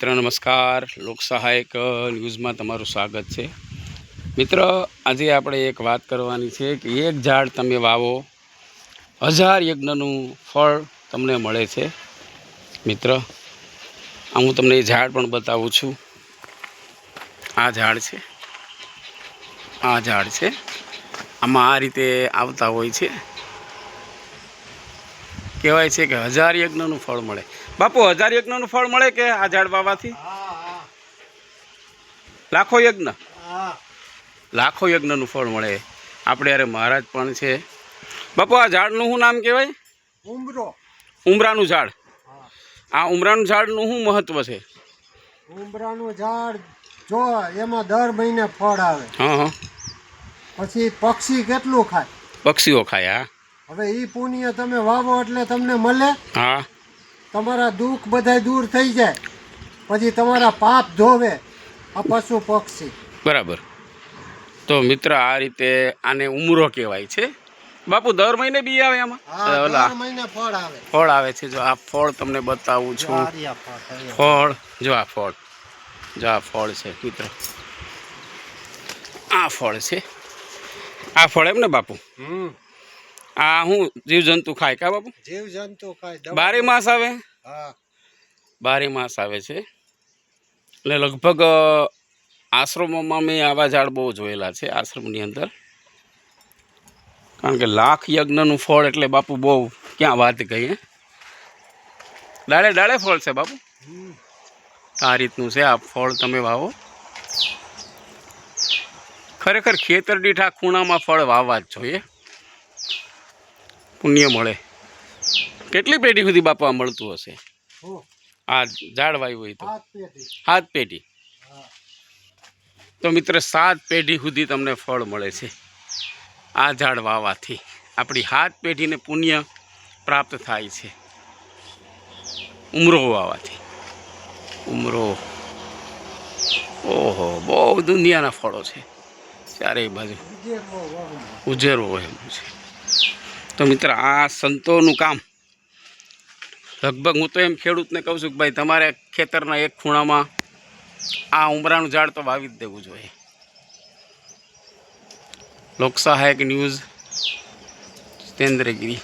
मित्र नमस्कार लोक सहायक न्यूज़ में तमारुं स्वागत है। मित्र आज આપણે एक बात करवानी है कि एक झाड़ तमे वावो 1000 यज्ञનું फल तमने मळे छे। मित्र हूँ तमने झाड़ पण बतावुं छुं। आ झाड़ छे, आ झाड़ छे, आमां आ रीते आवता होय छे। कहेवाय छे कि 1000 यज्ञનું फल मळे। बापू 1000 यज्ञનું फल मळे के आ झाड़ वावाथी? लाखों यज्ञ, लाखों यज्ञનું फल मळे। आपणे अरे महाराज पण छे। बापू आ झाड़નું શું नाम कहेवाय? उमरो। उमराનું झाड़। आ उमराનું झाड़નું શું महत्व छे? उमराનું झाड़ जो एमां दर महीने फळ आवे। हाँ हाँ। પછી પક્ષી કેટલું ખાય? पक्षीओ खाय। हाँ। હવે ઈ પુણ્ય તમે વાવો એટલે તમને મળે। हाँ। તમારા દુઃખ બધાય दूर થઈ જાય। પછી તમારા પાપ ધોવે આ પશુ પક્ષી। बराबर। तो मित्र आ रीते आने उमरो कहेवाय छे। बापू दर महीने बी आवे आमां? હા દર મહિને ફળ આવે। फळ आवे छे। जो आ फळ तमने बतावुं छुं। આર્યા ફળ फळ जो आ फळ, जो आ फळ छे मित्र, आ फळ छे। आ फळ एम ने बापू? आ हूँ जीव जंतु खाय का बापू? જીવ જંતુ ખાય। 12 मास आवे? હા 12 मास आवे छे। એટલે લગભગ આશ્રમોમાં મેં આવા ઝાડ બહુ જોયેલા છે આશ્રમની અંદર। કારણ કે લાખ યજ્ઞનું ફળ એટલે બાપુ બહુ ક્યાં વાત કહીએ। ડાળે ડાળે ફળ છે બાપુ। આ રીતનું છે આ ફળ તમે વાવો। ખરેખર ખેતર દીઠ આ ખૂણામાં ફળ વાવવા જ જોઈએ, પુણ્ય મળે। કેટલી પેઢી સુધી બાપુ આ મળતું હશે? આ ઝાડ વાવ્યું હોય તો 7 પેઢી। तो मित्र 7 पेढ़ी सुधी तमने फल मळे छे आ झाड़ वावाथी। आपणी 7 पेढ़ीने पुण्य प्राप्त थाय छे उमरो वावाथी। उमरो ओहो बहु दुनियाना फळो छे चारे बाजू उजेरो एम छे। तो मित्र आ संतोनुं काम लगभग हूँ तो एम खेडूतने कहूँ छूं कि भाई तमारे खेतरना एक खूणामां आ उमराનું ઝાડ તો વાવી જ દેવું જોઈએ। લોક સહાયક ન્યૂઝ, જીતેન્દ્રગીરી।